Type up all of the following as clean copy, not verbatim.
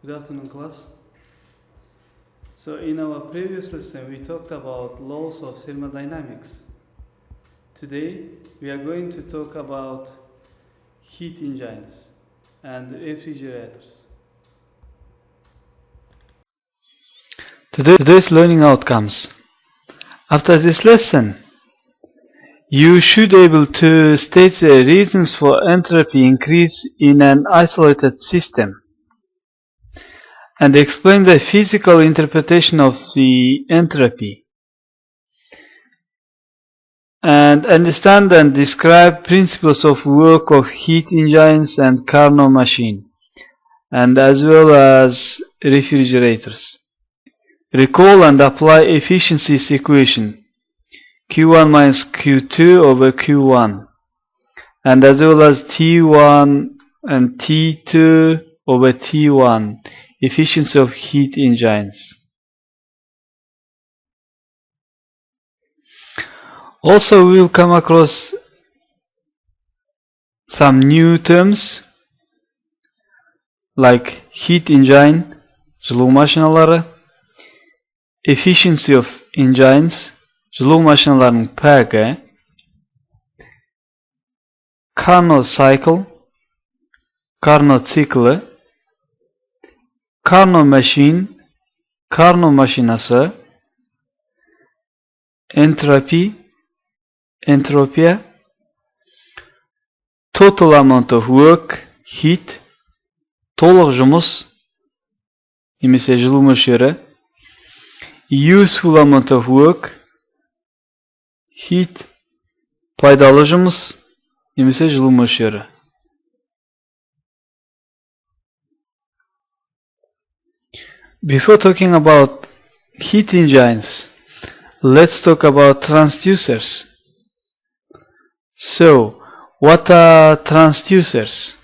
Good afternoon, class. So in our previous lesson, we talked about laws of thermodynamics. Today, we are going to talk about heat engines and refrigerators. Today's learning outcomes. After this lesson, you should be able to state the reasons for entropy increase in an isolated system and explain the physical interpretation of the entropy, and understand and describe principles of work of heat engines and Carnot machine, and as well as refrigerators. Recall and apply efficiencies equation Q1 minus Q2 over Q1, and as well as T1 and T2 over T1, efficiency of heat engines. Also, we will come across some new terms like heat engine, жылу машиналары, efficiency of engines, жылу машиналарының пәгі, Carnot cycle, Carnot циклы, Carnot machine, Carnot машинасы, entropy, entropia, total amount of work, heat, толық жұмыс, немесе жылу мөлшері, useful amount of work, heat, пайдалы жұмыс, немесе жылу мөлшері. Before talking about heat engines, let's talk about transducers. So, what are transducers?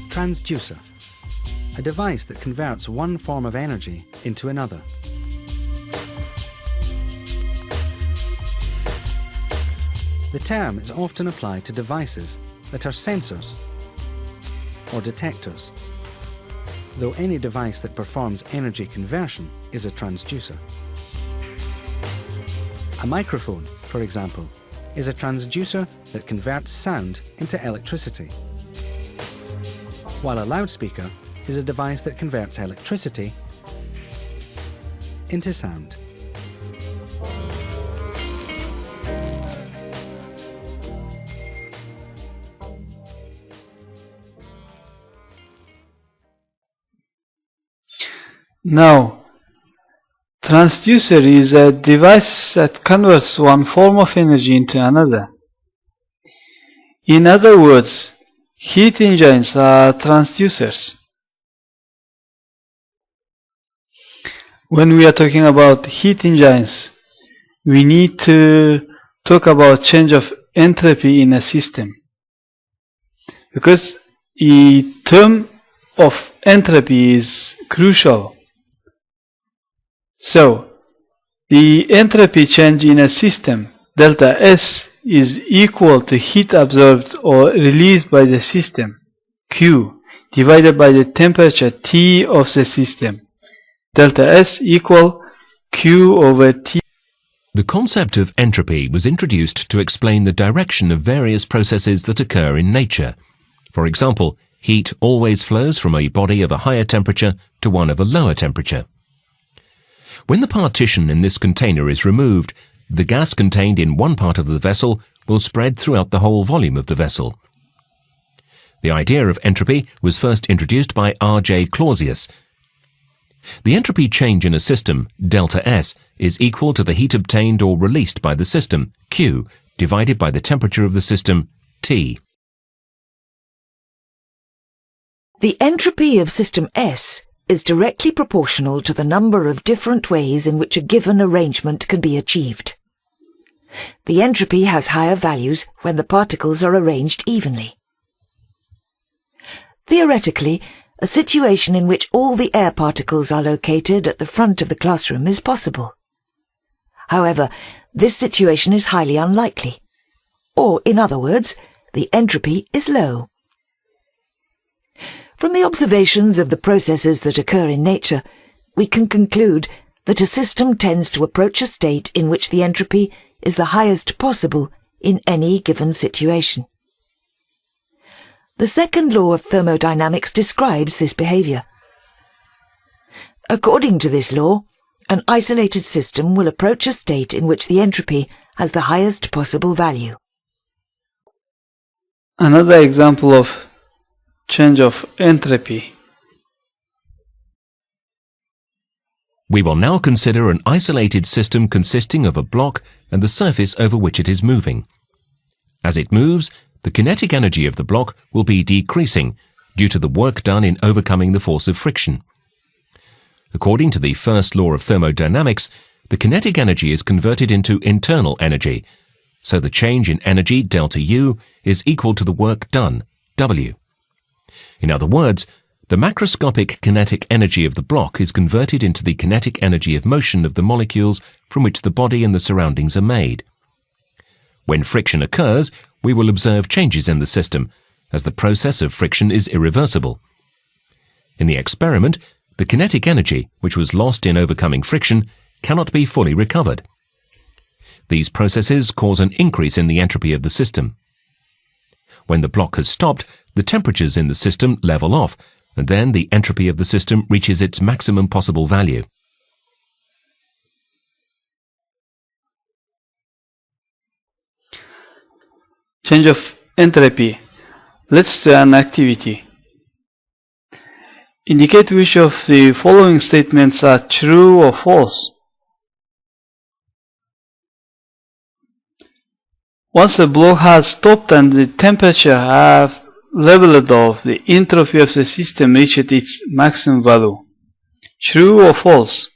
Transducer, a device that converts one form of energy into another. The term is often applied to devices that are sensors or detectors, though any device that performs energy conversion is a transducer. A microphone, for example, is a transducer that converts sound into electricity, while a loudspeaker is a device that converts electricity into sound. Now, transducer is a device that converts one form of energy into another. In other words, heat engines are transducers. When we are talking about heat engines, we need to talk about change of entropy in a system, because the term of entropy is crucial. So, the entropy change in a system, delta S, is equal to heat absorbed or released by the system, Q, divided by the temperature T of the system. Delta S equal Q over T. The concept of entropy was introduced to explain the direction of various processes that occur in nature. For example, heat always flows from a body of a higher temperature to one of a lower temperature. When the partition in this container is removed, the gas contained in one part of the vessel will spread throughout the whole volume of the vessel. The idea of entropy was first introduced by R.J. Clausius. The entropy change in a system, delta S, is equal to the heat obtained or released by the system, Q, divided by the temperature of the system, T. The entropy of system S is directly proportional to the number of different ways in which a given arrangement can be achieved. The entropy has higher values when the particles are arranged evenly. Theoretically, a situation in which all the air particles are located at the front of the classroom is possible. However, this situation is highly unlikely. Or, in other words, the entropy is low. From the observations of the processes that occur in nature, we can conclude that a system tends to approach a state in which the entropy is the highest possible in any given situation. The second law of thermodynamics describes this behavior. According to this law, an isolated system will approach a state in which the entropy has the highest possible value. Another example of change of entropy. We will now consider an isolated system consisting of a block and the surface over which it is moving. As it moves, the kinetic energy of the block will be decreasing due to the work done in overcoming the force of friction. According to the first law of thermodynamics, the kinetic energy is converted into internal energy, so the change in energy delta U is equal to the work done, W. In other words, the macroscopic kinetic energy of the block is converted into the kinetic energy of motion of the molecules from which the body and the surroundings are made. When friction occurs, we will observe changes in the system, as the process of friction is irreversible. In the experiment, the kinetic energy, which was lost in overcoming friction, cannot be fully recovered. These processes cause an increase in the entropy of the system. When the block has stopped, the temperatures in the system level off, and then the entropy of the system reaches its maximum possible value. Change of entropy. Let's do an activity. Indicate which of the following statements are true or false. Once the block has stopped and the temperature have leveled off, the entropy of the system reached its maximum value. True or false?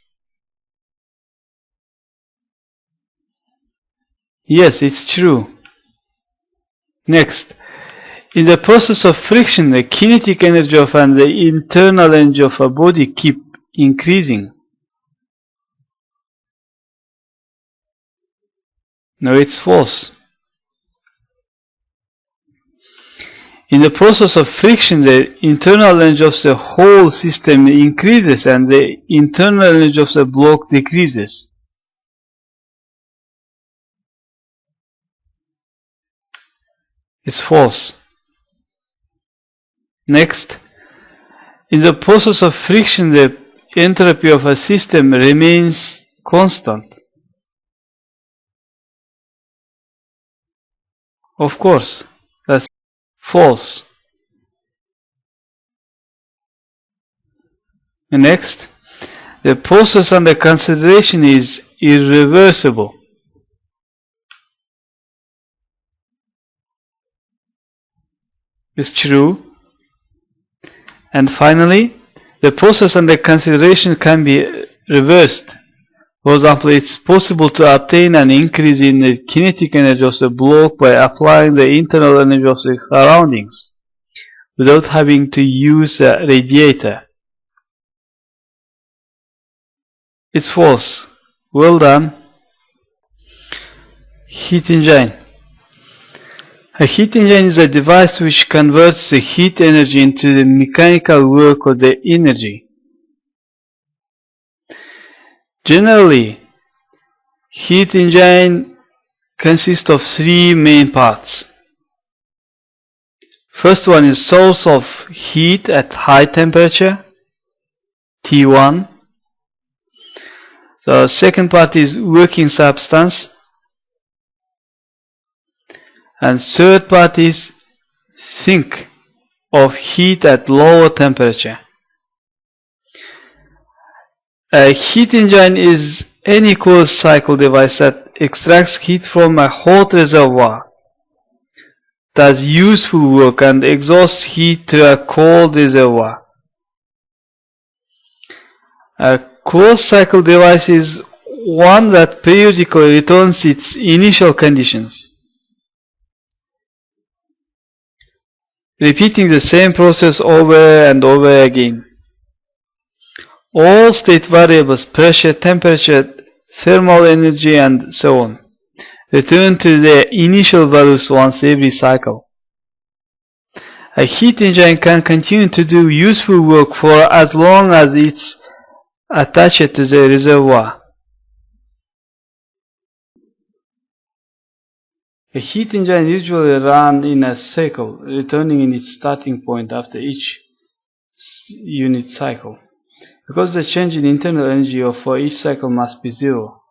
Yes, it's true. Next, in the process of friction, the kinetic energy of and the internal energy of a body keep increasing. No, it's false. In the process of friction, the internal energy of the whole system increases and the internal energy of the block decreases. It's false. Next, in the process of friction, the entropy of a system remains constant. Of course, that's false. Next, the process under consideration is irreversible. It's true. And finally, the process under consideration can be reversed. For example, it's possible to obtain an increase in the kinetic energy of the block by applying the internal energy of the surroundings without having to use a radiator. It's false. Well done. Heat engine. A heat engine is a device which converts the heat energy into the mechanical work of the energy. Generally, heat engine consists of three main parts. First one is source of heat at high temperature, T1. The second part is working substance. And third part is sink of heat at lower temperature. A heat engine is any closed cycle device that extracts heat from a hot reservoir, does useful work and exhausts heat to a cold reservoir. A closed cycle device is one that periodically returns its initial conditions, repeating the same process over and over again. All state variables, pressure, temperature, thermal energy and so on, return to their initial values once every cycle. A heat engine can continue to do useful work for as long as it's attached to the reservoir. A heat engine usually runs in a cycle, returning in its starting point after each unit cycle, because the change in internal energy for each cycle must be zero.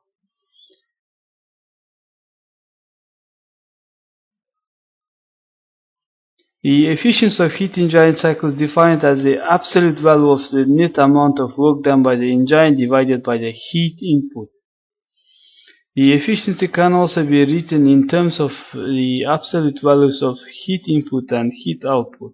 The efficiency of heat engine cycle is defined as the absolute value of the net amount of work done by the engine divided by the heat input. The efficiency can also be written in terms of the absolute values of heat input and heat output.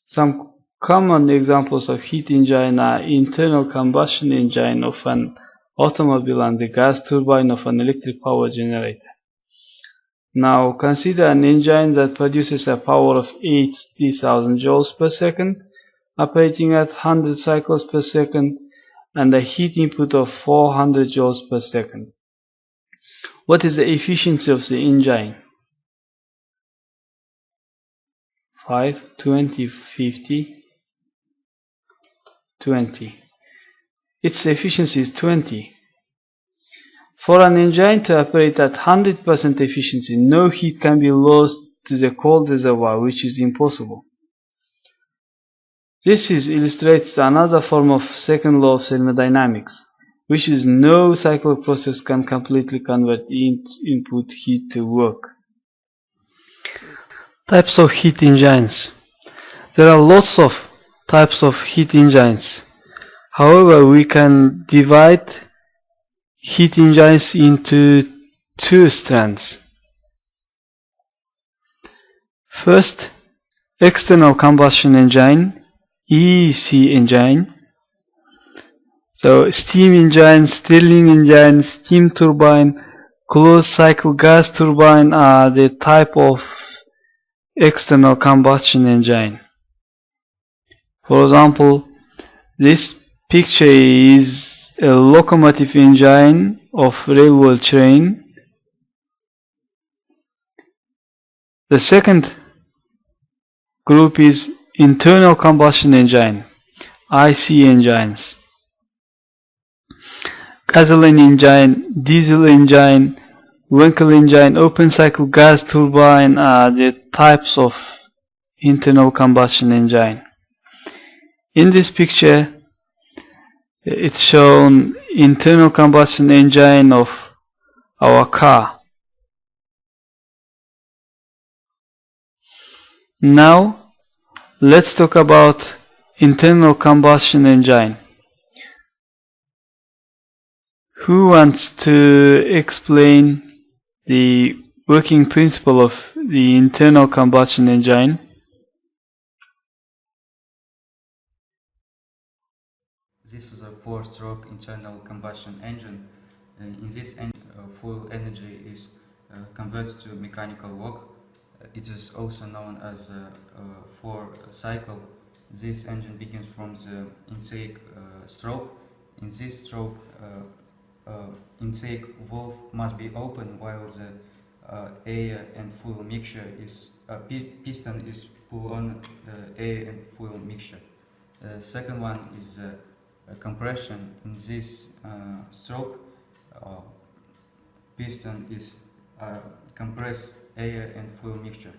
Some common examples of heat engine are internal combustion engine of an automobile and the gas turbine of an electric power generator. Now consider an engine that produces a power of 80,000 joules per second, operating at 100 cycles per second, and a heat input of 400 joules per second. What is the efficiency of the engine? 5, 20, 50, 20. Its efficiency is 20. For an engine to operate at 100% efficiency, no heat can be lost to the cold reservoir, which is impossible. This illustrates another form of second law of thermodynamics, which is no cycle process can completely convert input heat to work. Types of heat engines. There are lots of types of heat engines. However, we can divide heat engines into two strands. First, external combustion engine, EC engine. So steam engine, Stirling engine, steam turbine, closed cycle gas turbine are the type of external combustion engine. For example, this picture is a locomotive engine of railway train. The second group is internal combustion engine, IC engines. Gasoline engine, diesel engine, Wankel engine, open cycle gas turbine are the types of internal combustion engine. In this picture, it's shown internal combustion engine of our car. Now, let's talk about internal combustion engine. Who wants to explain the working principle of the internal combustion engine? This is a 4-stroke internal combustion engine. In this engine, fuel energy is converted to mechanical work. It is also known as a 4-cycle. This engine begins from the intake stroke. In this stroke, intake valve must be open while the air and fuel mixture is piston is pull on air and fuel mixture. Second one is compression. In this stroke, piston is compress air and fuel mixture.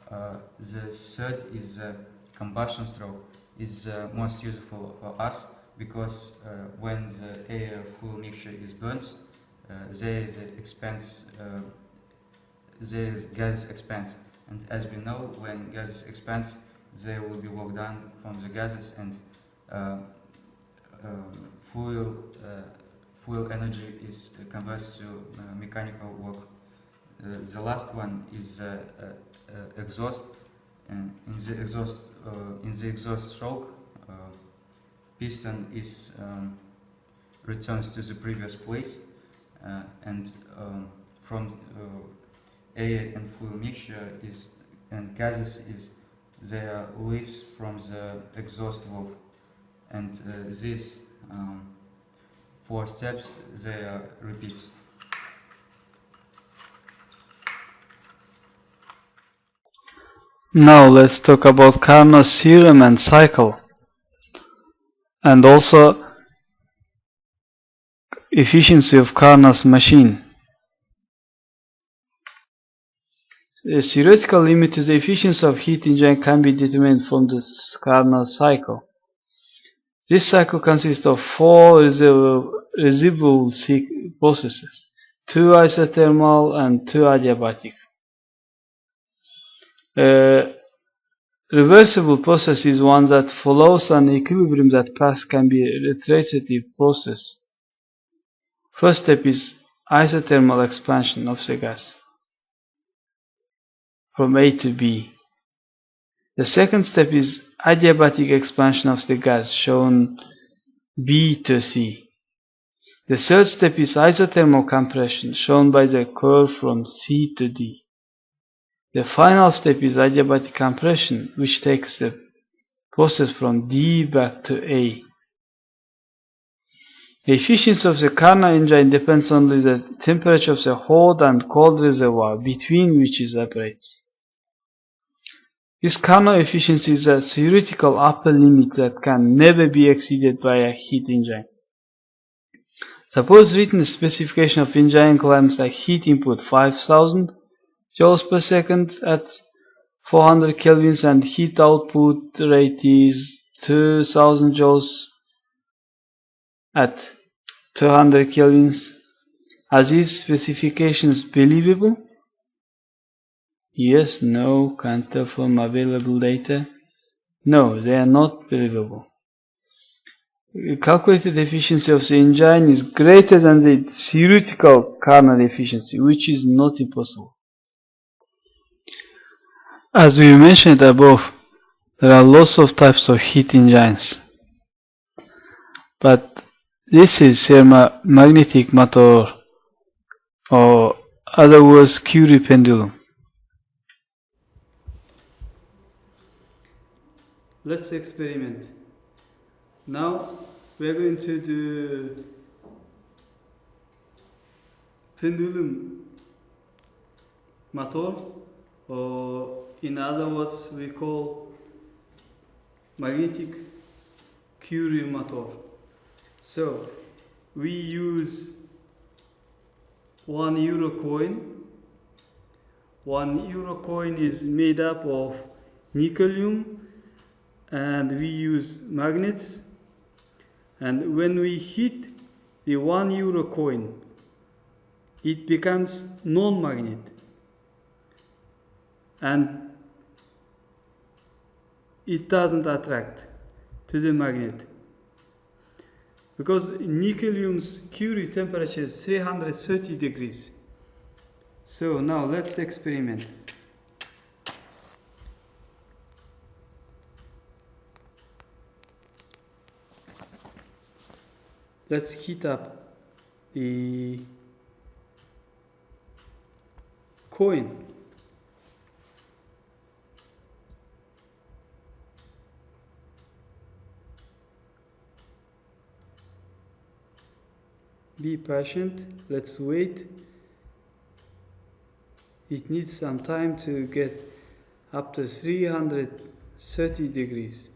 The third is combustion stroke. Is most useful for us because when the air fuel mixture is burnt, there is gas expands, and as we know, when gases expands, there will be work done from the gases, and fuel energy is converted to mechanical work. The last one is exhaust, and in the exhaust stroke, piston is returns to the previous place, and from air and fuel mixture and gases there leaves from the exhaust valve, and these 4 steps they are repeats. Now let's talk about Carnot's theorem and cycle, and also efficiency of Carnot's machine. A theoretical limit to the efficiency of heat engine can be determined from the Carnot cycle. This cycle consists of 4 residual processes, 2 isothermal and 2 adiabatic. A reversible process is one that follows an equilibrium that path can be a retractive process. First step is isothermal expansion of the gas from A to B. The second step is adiabatic expansion of the gas, shown B to C. The third step is isothermal compression, shown by the curve from C to D. The final step is adiabatic compression, which takes the process from D back to A. The efficiency of the Carnot engine depends on the temperature of the hot and cold reservoir between which it operates. This Carnot efficiency is a theoretical upper limit that can never be exceeded by a heat engine. Suppose written specification of engine claims a heat input 5000 joules per second at 400 kelvins and heat output rate is 2000 joules at 200 kelvins. Are these specifications believable? Yes, no, can't tell from available data. No, they are not believable. Calculated efficiency of the engine is greater than the theoretical Carnot efficiency, which is not impossible. As we mentioned above, there are lots of types of heat engines, but this is thermomagnetic motor, or other words Curie pendulum. Let's experiment. Now we are going to do pendulum motor, or in other words we call magnetic Curie motor. So we use €1 coin. €1 coin is made up of nickel, and we use magnets, and when we hit the €1 coin, it becomes non-magnet, and it doesn't attract to the magnet, because nickel's Curie temperature is 330 degrees. So now let's experiment. Let's heat up the coin. Be patient, let's wait. It needs some time to get up to 330 degrees.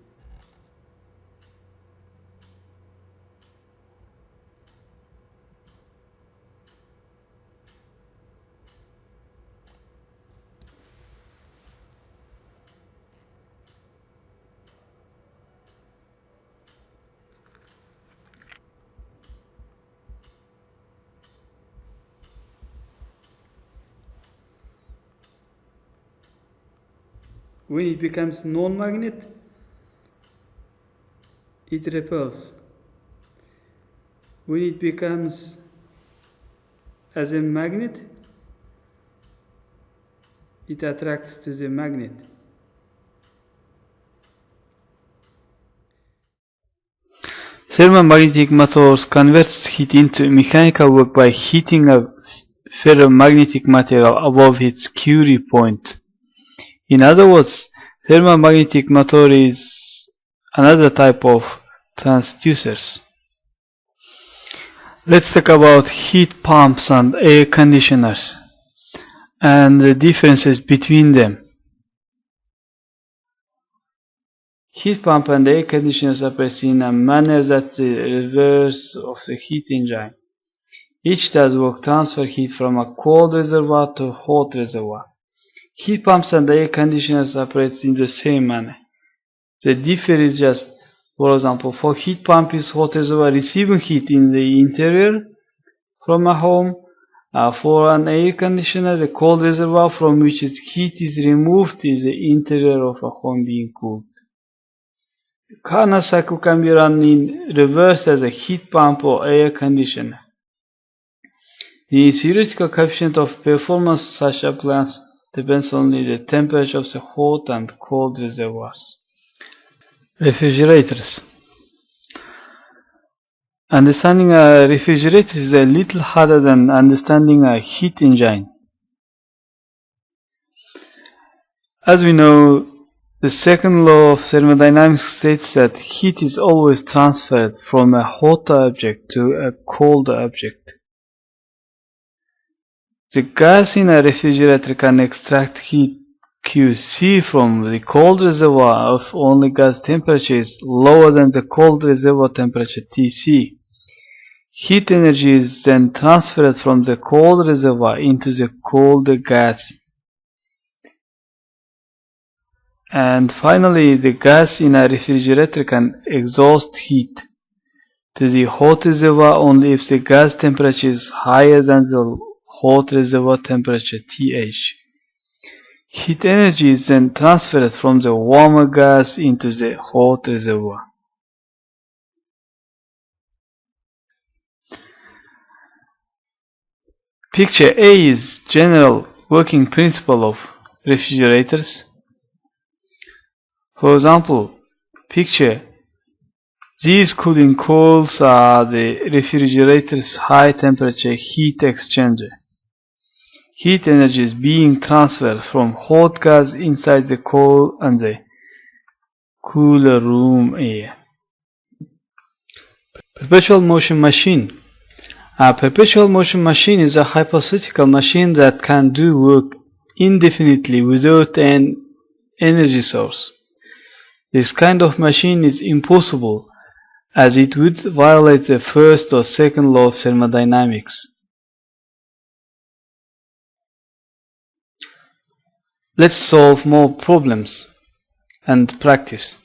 When it becomes non-magnet, it repels. When it becomes as a magnet, it attracts to the magnet. Thermomagnetic motors converts heat into mechanical work by heating a ferromagnetic material above its Curie point. In other words, thermomagnetic motor is another type of transducers. Let's talk about heat pumps and air conditioners and the differences between them. Heat pump and air conditioners operate in a manner that's the reverse of the heat engine. Each does work transfer heat from a cold reservoir to hot reservoir. Heat pumps and air conditioners operate in the same manner. The difference is just, for example, for heat pump is hot reservoir receiving heat in the interior from a home. For an air conditioner, the cold reservoir from which its heat is removed is the interior of a home being cooled. The Carnot cycle can be run in reverse as a heat pump or air conditioner. The theoretical coefficient of performance of such appliance depends only on the temperature of the hot and cold reservoirs. Refrigerators. Understanding a refrigerator is a little harder than understanding a heat engine. As we know, the second law of thermodynamics states that heat is always transferred from a hotter object to a colder object. The gas in a refrigerator can extract heat QC from the cold reservoir if only gas temperature is lower than the cold reservoir temperature TC. Heat energy is then transferred from the cold reservoir into the colder gas. And finally, the gas in a refrigerator can exhaust heat to the hot reservoir only if the gas temperature is higher than the hot reservoir temperature TH. Heat energy is then transferred from the warmer gas into the hot reservoir. Picture A is general working principle of refrigerators. For example, picture these cooling coils are the refrigerator's high temperature heat exchanger. Heat energy is being transferred from hot gas inside the coil and the cooler room air. Perpetual motion machine. A perpetual motion machine is a hypothetical machine that can do work indefinitely without an energy source. This kind of machine is impossible as it would violate the first or second law of thermodynamics. Let's solve more problems and practice.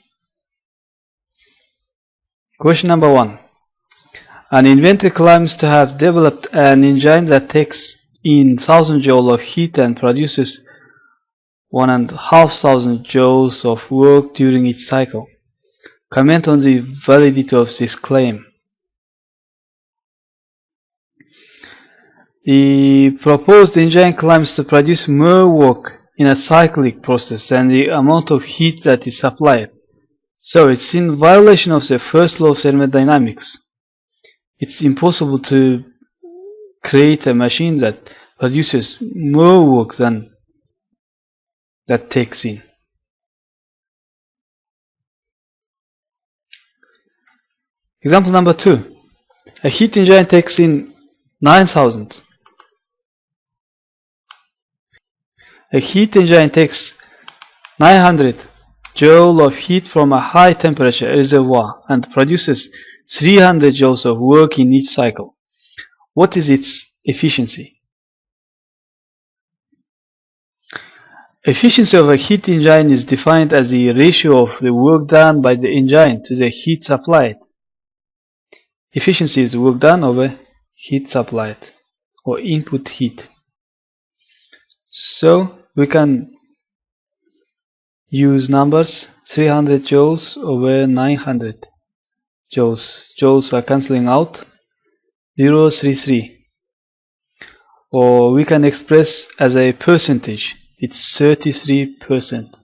Question number 1. An inventor claims to have developed an engine that takes in 1000 joules of heat and produces 1500 joules of work during each cycle. Comment on the validity of this claim. The proposed engine claims to produce more work in a cyclic process than the amount of heat that is supplied. So it's in violation of the first law of thermodynamics. It's impossible to create a machine that produces more work than that takes in. Example number 2. A heat engine takes in 9000. A heat engine takes 900 joule of heat from a high temperature reservoir and produces 300 joules of work in each cycle. What is its efficiency? Efficiency of a heat engine is defined as the ratio of the work done by the engine to the heat supplied. Efficiency is work done over heat supplied or input heat. So we can use numbers 300 joules over 900 joules. Joules are cancelling out. 0.33. Or we can express as a percentage. It's 33%.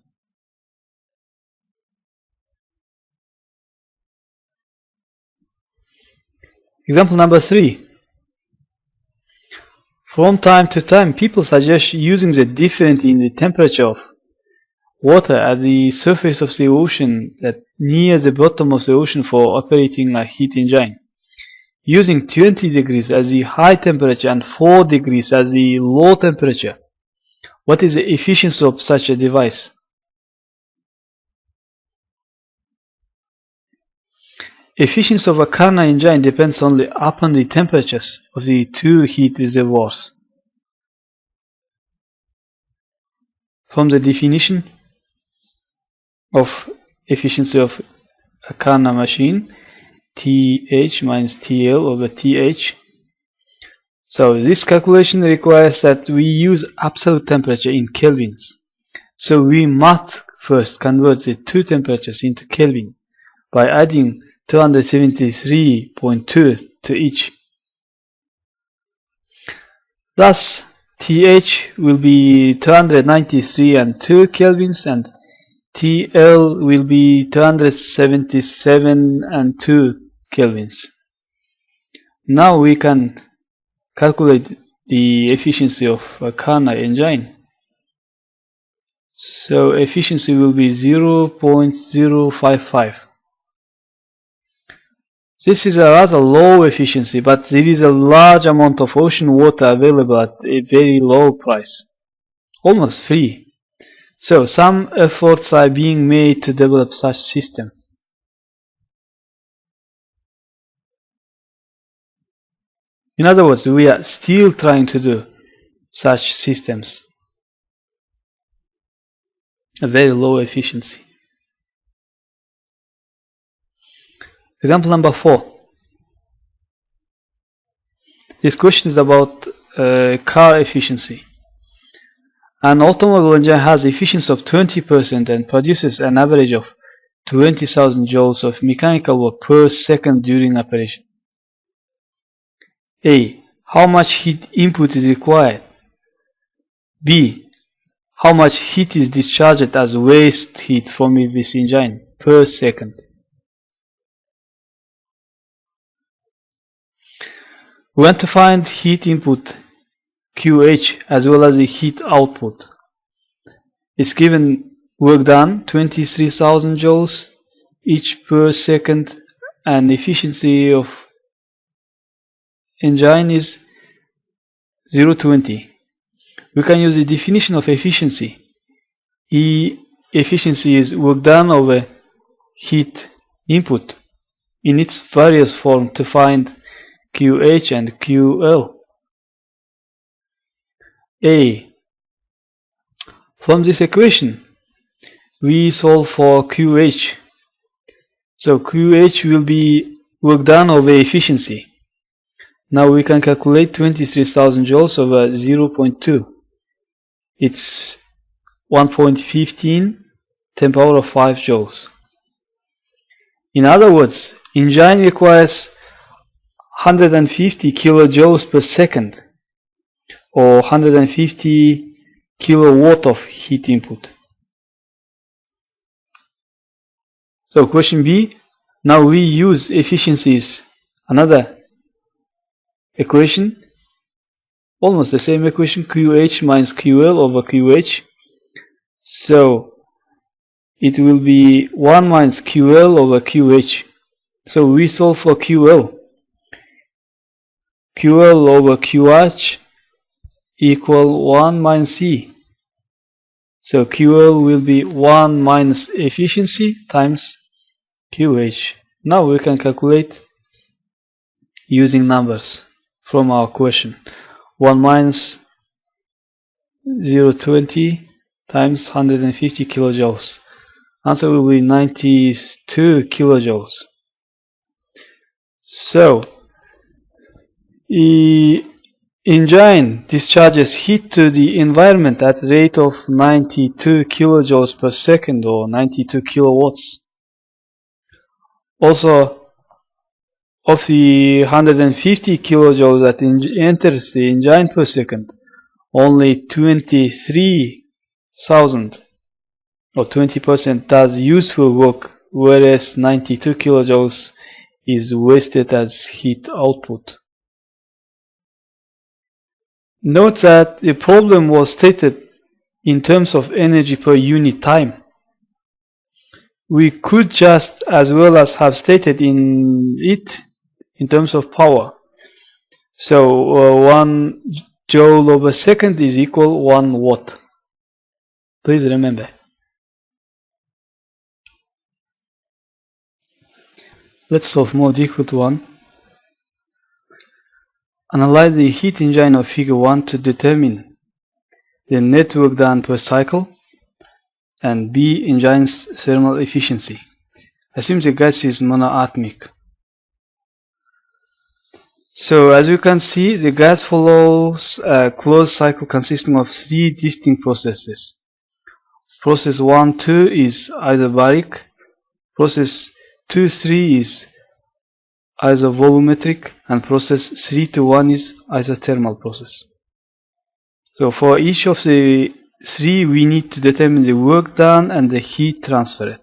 Example number 3. From time to time, people suggest using the difference in the temperature of water at the surface of the ocean that near the bottom of the ocean for operating a heat engine. Using 20 degrees as the high temperature and 4 degrees as the low temperature. What is the efficiency of such a device? efficiency of a Carnot engine depends only upon the temperatures of the two heat reservoirs. From the definition of efficiency of a Carnot machine, TH minus TL over TH. So this calculation requires that we use absolute temperature in kelvins. So we must first convert the two temperatures into Kelvin by adding 273.2 to each. Thus, TH will be 293 and 2 kelvins, and TL will be 277 and 2 kelvins. Now we can calculate the efficiency of a Carnot engine. So efficiency will be 0.055. This is a rather low efficiency, but there is a large amount of ocean water available at a very low price, almost free. So some efforts are being made to develop such system. In other words, we are still trying to do such systems. A very low efficiency. Example number 4. This question is about car efficiency. An automobile engine has efficiency of 20% and produces an average of 20,000 joules of mechanical work per second during operation. A. How much heat input is required? B. How much heat is discharged as waste heat from this engine per second? We want to find heat input QH as well as the heat output. It's given work done 23,000 joules each per second, and efficiency of engine is 0.20. We can use the definition of efficiency. E efficiency is work done over heat input in its various form to find QH and QL. A. From this equation, we solve for QH. So QH will be work done over efficiency. Now we can calculate 23,000 joules over 0.2. It's 1.15 10 power of 5 joules. In other words, engine requires 150 kilojoules per second, or 150 kilowatt of heat input. So question B, now we use efficiencies, another equation, almost the same equation, QH minus QL over QH. So it will be 1 minus QL over QH. So we solve for QL. QL over QH equal 1 minus E. So QL will be 1 minus efficiency times QH. Now we can calculate using numbers from our question. 1 minus 0.20 times 150 kilojoules. Answer will be 92 kilojoules. So the engine discharges heat to the environment at a rate of 92 kilojoules per second, or 92 kilowatts. Also, of the 150 kilojoules that enters the engine per second, only 23,000 or 20% does useful work, whereas 92 kilojoules is wasted as heat output. Note that the problem was stated in terms of energy per unit time. We could just as well as have stated in terms of power. So 1 joule over second is equal 1 watt. Please remember. Let's solve more difficult one. Analyze the heat engine of figure 1 to determine the net work done per cycle and B. engine's thermal efficiency. Assume the gas is monoatomic. So as you can see, the gas follows a closed cycle consisting of 3 distinct processes. Process 1-2 is isobaric. Process 2-3 is isovolumetric, and process 3-1 is isothermal process. So for each of the 3, we need to determine the work done and the heat transferred.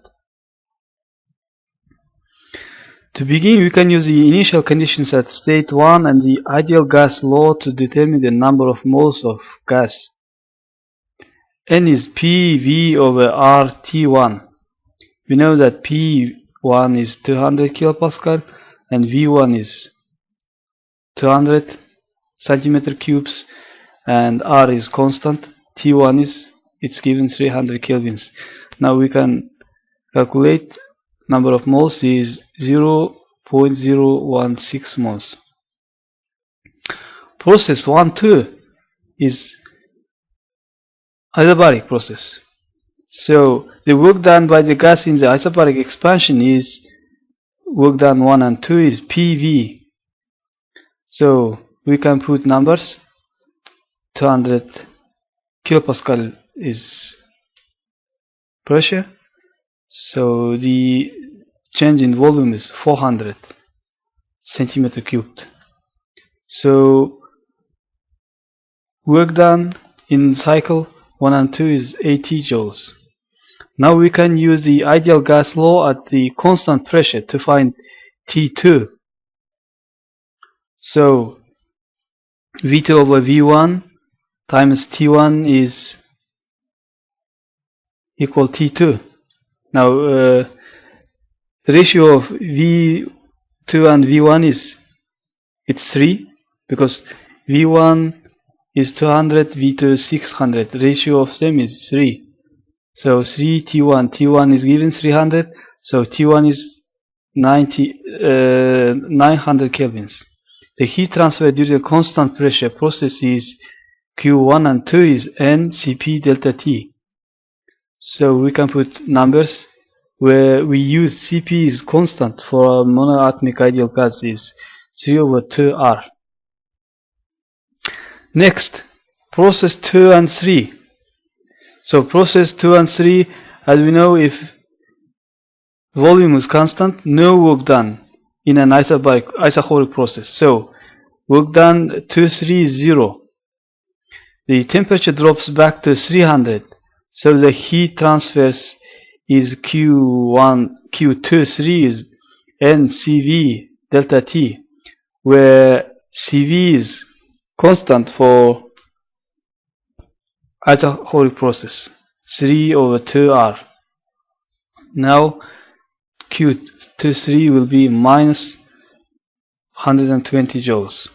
To begin, we can use the initial conditions at state 1 and the ideal gas law to determine the number of moles of gas. N is PV over RT1. We know that P1 is 200 kilopascal and V1 is 200 centimeter cubes, and R is constant. T1 is, it's given 300 kelvins. Now we can calculate number of moles is 0.016 moles. Process 1-2 is isobaric process. So the work done by the gas in the isobaric expansion is work done 1 and 2 is PV. So we can put numbers. 200 kilopascal is pressure. So the change in volume is 400 centimeter cubed. So work done in cycle 1 and 2 is 80 joules. Now we can use the ideal gas law at the constant pressure to find T2. So V2 over V1 times T1 is equal T2. Now ratio of V2 and V1 is, it's 3, because V1 is 200, V2 is 600. Ratio of them is 3. So 3 T1. T1 is given 300. So T1 is 900 kelvins. The heat transfer during a constant pressure process is Q1 and 2 is N Cp delta T. So we can put numbers where we use Cp is constant for our monoatomic ideal gas is 3 over 2 R. Next, process 2 and 3. So process 2 and 3, as we know, if volume is constant, no work done in an isochoric process. So work done 2-3 is 0. The temperature drops back to 300. So the heat transfers is Q2-3 is NCV delta T, where CV is constant for isochoric process, 3 over 2R. Now Q23 will be minus 120 joules.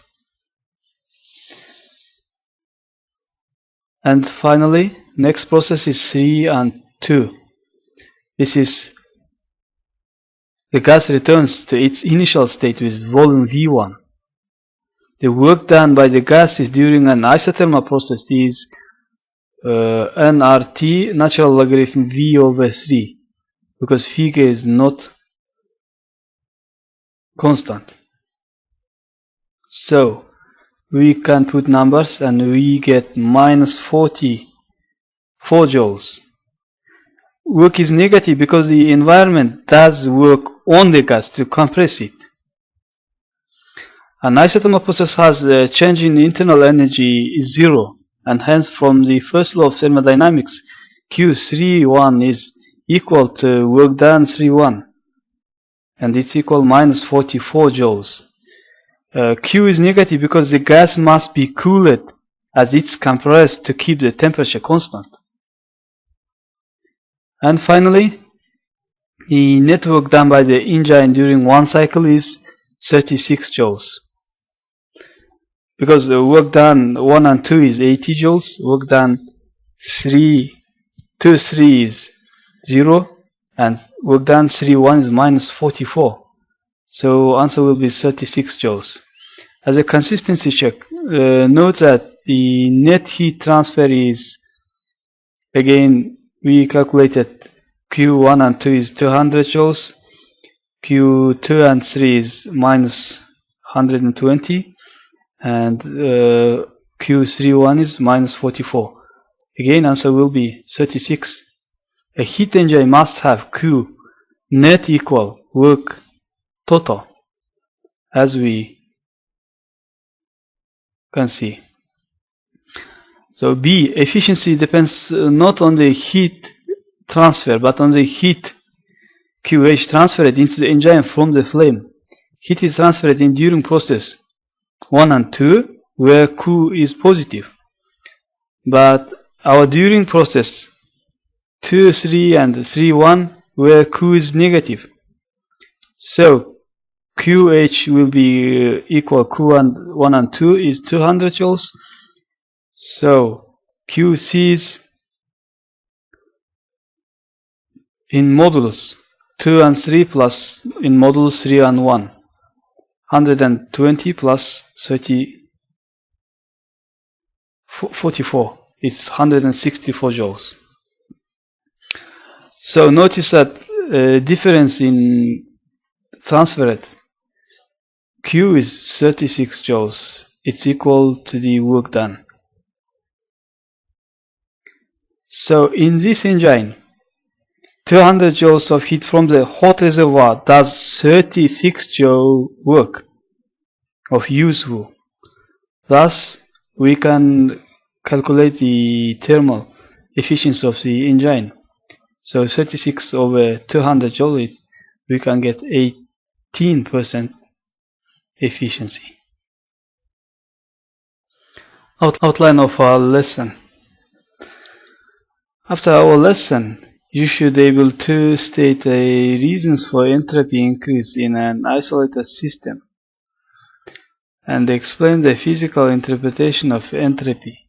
And finally, next process is 3 and 2. This is the gas returns to its initial state with volume V1. The work done by the gas is during an isothermal process is nRT natural logarithm V over 3, because figure is not constant. So we can put numbers and we get minus 44 joules. Work is negative because the environment does work on the gas to compress it. An isothermal process has a change in internal energy is 0, and hence from the first law of thermodynamics, Q31 is equal to work done 3-1, and it's equal minus 44 joules. Q is negative because the gas must be cooled as it's compressed to keep the temperature constant. And finally, the net work done by the engine during one cycle is 36 joules. Because the work done 1 and 2 is 80 joules, work done 2-3 is 0, and work done 3-1 is minus 44. So answer will be 36 joules. As a consistency check, note that the net heat transfer is, again, we calculated Q1 and 2 is 200 joules, Q2 and 3 is minus 120, and Q31 is minus 44. Again, answer will be 36. A heat engine must have Q net equal work total, as we can see. So B, efficiency depends not on the heat transfer, but on the heat QH transferred into the engine from the flame. Heat is transferred in during process 1 and 2, where Q is positive. But our during process 2, 3 and 3, 1, where Q is negative. So QH will be equal Q1 and 2 is 200 joules. So QC is in modulus 2 and 3 plus in modulus 3 and 1. 120 plus 44 is 164 joules. So notice that difference in transferred Q is 36 joules. It's equal to the work done. So in this engine, 200 joules of heat from the hot reservoir does 36 joule work of useful. Thus, we can calculate the thermal efficiency of the engine. So 36 over 200 joules, we can get 18% efficiency. Outline of our lesson. After our lesson, you should be able to state reasons for entropy increase in an isolated system and explain the physical interpretation of entropy.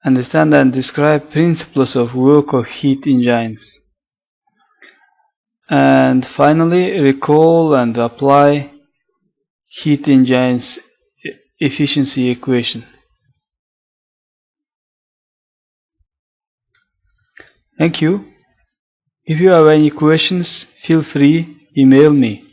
Understand and describe principles of work of heat engines. And finally, recall and apply heat engines efficiency equation. Thank you. If you have any questions, feel free, email me.